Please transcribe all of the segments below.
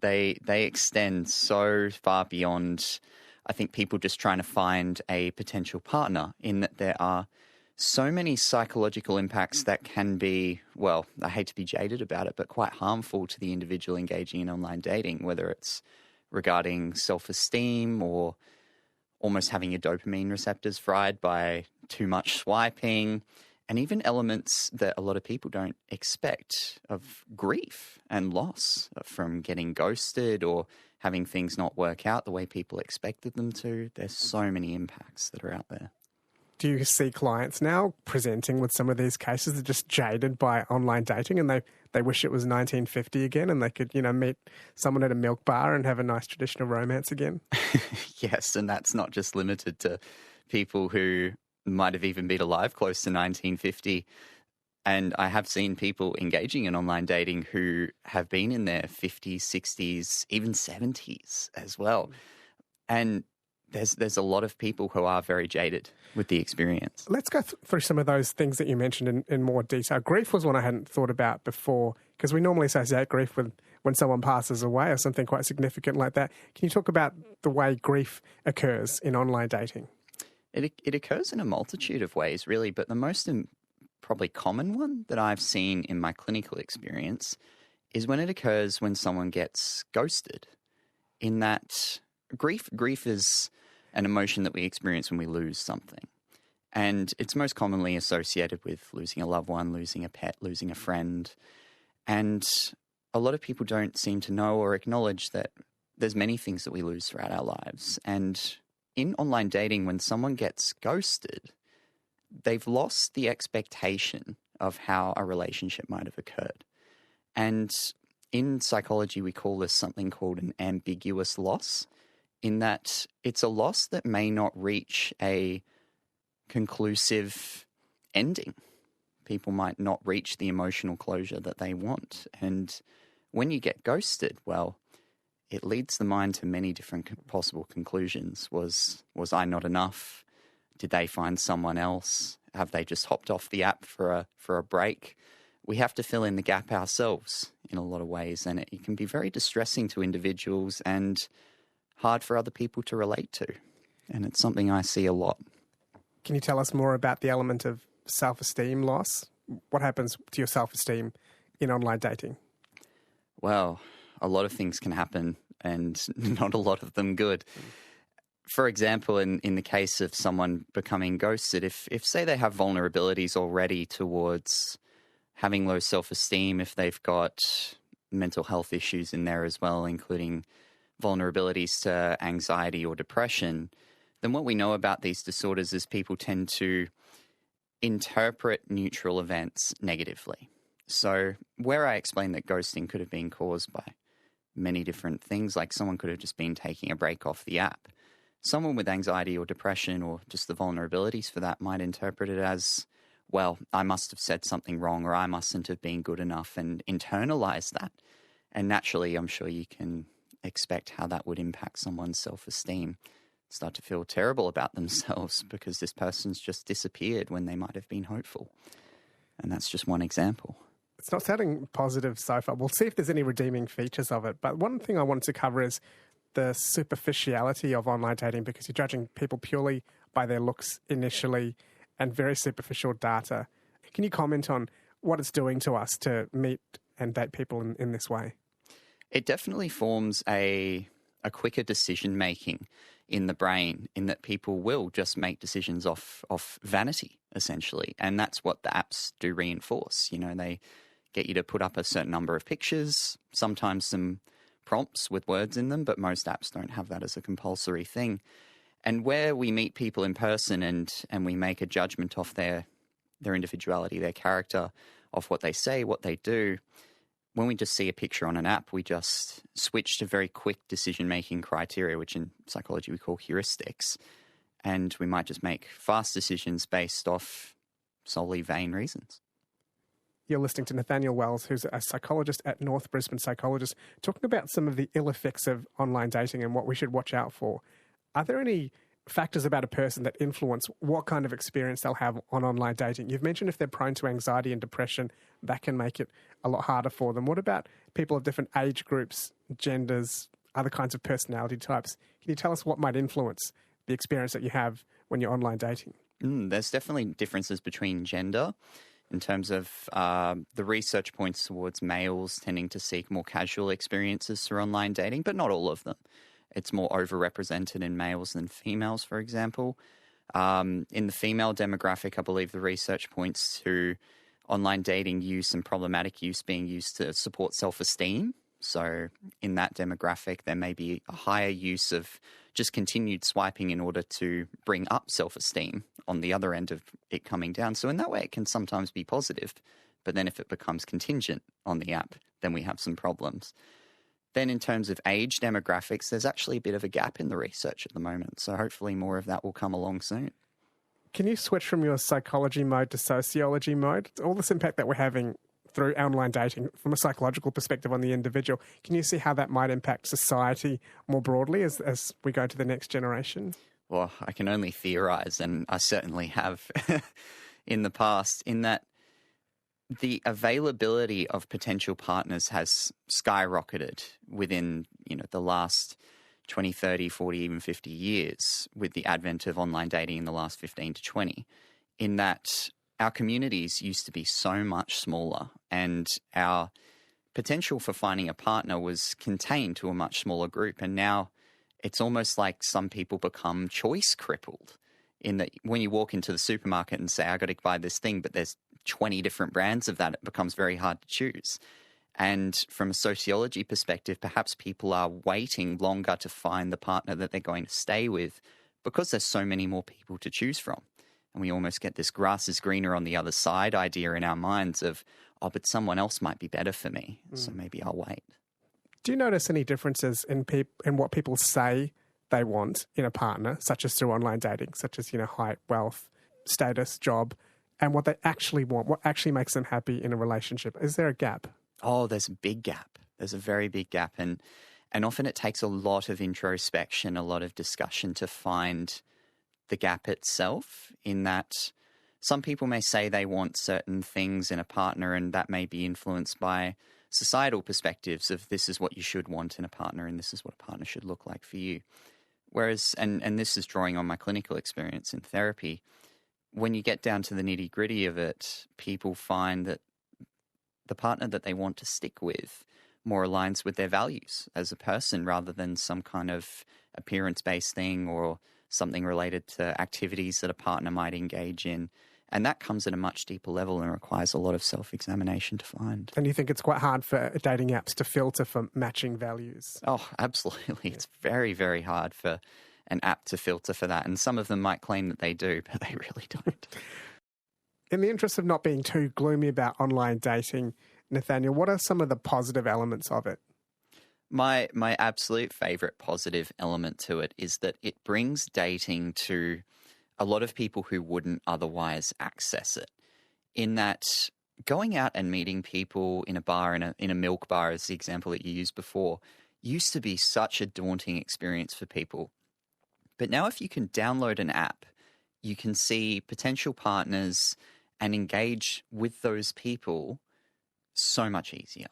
They extend so far beyond, I think, people just trying to find a potential partner, in that there are so many psychological impacts that can be, well, I hate to be jaded about it, but quite harmful to the individual engaging in online dating, whether it's regarding self-esteem or almost having your dopamine receptors fried by too much swiping, and even elements that a lot of people don't expect of grief and loss from getting ghosted or having things not work out the way people expected them to. There's so many impacts that are out there. Do you see clients now presenting with some of these cases that are just jaded by online dating, and they wish it was 1950 again and they could, meet someone at a milk bar and have a nice traditional romance again? Yes, and that's not just limited to people who might have even been alive close to 1950. And I have seen people engaging in online dating who have been in their 50s, 60s, even 70s as well. And there's a lot of people who are very jaded with the experience. Let's go through some of those things that you mentioned in more detail. Grief was one I hadn't thought about before, because we normally associate grief with when someone passes away or something quite significant like that. Can you talk about the way grief occurs in online dating? It occurs in a multitude of ways, really, but the most probably common one that I've seen in my clinical experience is when it occurs when someone gets ghosted. In that grief is an emotion that we experience when we lose something. And it's most commonly associated with losing a loved one, losing a pet, losing a friend. And a lot of people don't seem to know or acknowledge that there's many things that we lose throughout our lives. And in online dating, when someone gets ghosted, they've lost the expectation of how a relationship might have occurred. And in psychology, we call this something called an ambiguous loss, in that it's a loss that may not reach a conclusive ending. People might not reach the emotional closure that they want. And when you get ghosted, well, it leads the mind to many different possible conclusions. Was I not enough? Did they find someone else? Have they just hopped off the app for a break? We have to fill in the gap ourselves in a lot of ways, and it can be very distressing to individuals and hard for other people to relate to. And it's something I see a lot. Can you tell us more about the element of self-esteem loss? What happens to your self-esteem in online dating? Well, a lot of things can happen, and not a lot of them good. For example, in the case of someone becoming ghosted, if say they have vulnerabilities already towards having low self-esteem, if they've got mental health issues in there as well, including vulnerabilities to anxiety or depression, then what we know about these disorders is people tend to interpret neutral events negatively. So where I explained that ghosting could have been caused by many different things, like someone could have just been taking a break off the app, someone with anxiety or depression or just the vulnerabilities for that might interpret it as, well, I must have said something wrong or I mustn't have been good enough, and internalize that. And naturally, I'm sure you can expect how that would impact someone's self-esteem. Start to feel terrible about themselves because this person's just disappeared when they might have been hopeful. And that's just one example. It's not sounding positive so far. We'll see if there's any redeeming features of it. But one thing I wanted to cover is the superficiality of online dating, because you're judging people purely by their looks initially and very superficial data. Can you comment on what it's doing to us to meet and date people in this way? It definitely forms a quicker decision-making in the brain, in that people will just make decisions off vanity, essentially. And that's what the apps do reinforce. You know, they get you to put up a certain number of pictures, sometimes some prompts with words in them, but most apps don't have that as a compulsory thing. And where we meet people in person and we make a judgment off their individuality, their character, off what they say, what they do, when we just see a picture on an app, we just switch to very quick decision-making criteria, which in psychology we call heuristics. And we might just make fast decisions based off solely vain reasons. You're listening to Nathaniel Wells, who's a psychologist at North Brisbane Psychologists, talking about some of the ill effects of online dating and what we should watch out for. Are there any factors about a person that influence what kind of experience they'll have on online dating? You've mentioned if they're prone to anxiety and depression, that can make it a lot harder for them. What about people of different age groups, genders, other kinds of personality types? Can you tell us what might influence the experience that you have when you're online dating? There's definitely differences between gender in terms of the research points towards males tending to seek more casual experiences through online dating, but not all of them. It's more overrepresented in males than females, for example. In the female demographic, I believe the research points to online dating use and problematic use being used to support self-esteem. So in that demographic, there may be a higher use of just continued swiping in order to bring up self-esteem on the other end of it coming down. So in that way, it can sometimes be positive. But then if it becomes contingent on the app, then we have some problems. Then in terms of age demographics, there's actually a bit of a gap in the research at the moment. So hopefully more of that will come along soon. Can you switch from your psychology mode to sociology mode? All this impact that we're having through online dating from a psychological perspective on the individual, can you see how that might impact society more broadly as we go to the next generation? Well, I can only theorize, and I certainly have in the past, in that the availability of potential partners has skyrocketed within, the last 20, 30, 40, even 50 years with the advent of online dating in the last 15 to 20, in that our communities used to be so much smaller and our potential for finding a partner was contained to a much smaller group. And now it's almost like some people become choice crippled in that when you walk into the supermarket and say, I got to buy this thing, but there's 20 different brands of that, it becomes very hard to choose. And from a sociology perspective, perhaps people are waiting longer to find the partner that they're going to stay with because there's so many more people to choose from. And we almost get this grass is greener on the other side idea in our minds of, oh, but someone else might be better for me, so maybe I'll wait. Do you notice any differences in what people say they want in a partner, such as through online dating, such as, height, wealth, status, job, and what they actually want, what actually makes them happy in a relationship? Is there a gap? Oh, there's a big gap. There's a very big gap. And often it takes a lot of introspection, a lot of discussion to find the gap itself, in that some people may say they want certain things in a partner, and that may be influenced by societal perspectives of this is what you should want in a partner and this is what a partner should look like for you. Whereas, and this is drawing on my clinical experience in therapy, when you get down to the nitty-gritty of it, people find that the partner that they want to stick with more aligns with their values as a person rather than some kind of appearance-based thing or something related to activities that a partner might engage in. And that comes at a much deeper level and requires a lot of self-examination to find. And you think it's quite hard for dating apps to filter for matching values? Oh, absolutely. It's very, very hard for an app to filter for that. And some of them might claim that they do, but they really don't. In the interest of not being too gloomy about online dating, Nathaniel, what are some of the positive elements of it? My absolute favourite positive element to it is that it brings dating to a lot of people who wouldn't otherwise access it. In that going out and meeting people in a bar, in a milk bar, as the example that you used before, used to be such a daunting experience for people. But now if you can download an app, you can see potential partners and engage with those people so much easier.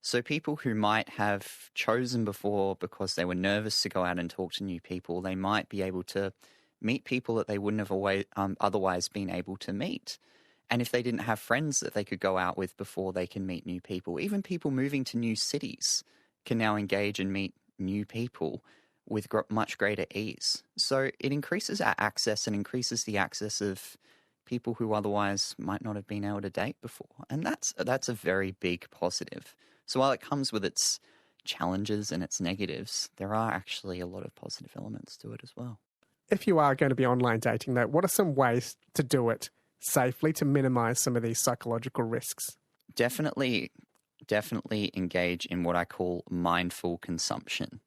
So people who might have chosen before because they were nervous to go out and talk to new people, they might be able to meet people that they wouldn't have otherwise been able to meet. And if they didn't have friends that they could go out with before, they can meet new people. Even people moving to new cities can now engage and meet new people with much greater ease. So it increases our access and increases the access of people who otherwise might not have been able to date before. And that's a very big positive. So while it comes with its challenges and its negatives, there are actually a lot of positive elements to it as well. If you are going to be online dating, though, what are some ways to do it safely to minimize some of these psychological risks? Definitely engage in what I call mindful consumption,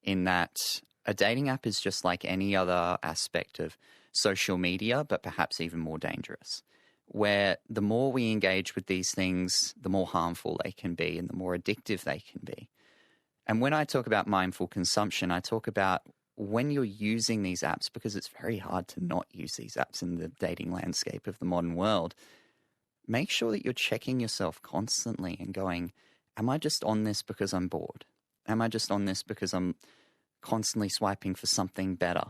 in that a dating app is just like any other aspect of social media, but perhaps even more dangerous, where the more we engage with these things, the more harmful they can be and the more addictive they can be. And when I talk about mindful consumption, I talk about when you're using these apps, because it's very hard to not use these apps in the dating landscape of the modern world, make sure that you're checking yourself constantly and going, am I just on this because I'm bored? Am I just on this because I'm constantly swiping for something better?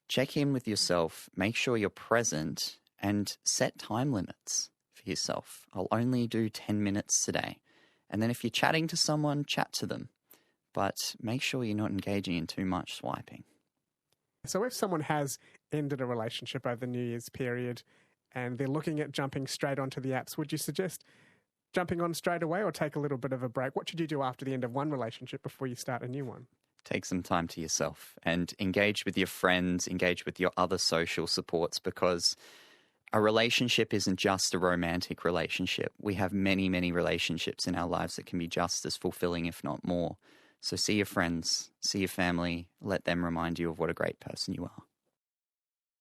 Check in with yourself, make sure you're present, and set time limits for yourself. I'll only do 10 minutes today. And then if you're chatting to someone, chat to them. But make sure you're not engaging in too much swiping. So if someone has ended a relationship over the New Year's period and they're looking at jumping straight onto the apps, would you suggest jumping on straight away or take a little bit of a break? What should you do after the end of one relationship before you start a new one? Take some time to yourself and engage with your friends, engage with your other social supports, because a relationship isn't just a romantic relationship. We have many, many relationships in our lives that can be just as fulfilling, if not more. So see your friends, see your family, let them remind you of what a great person you are.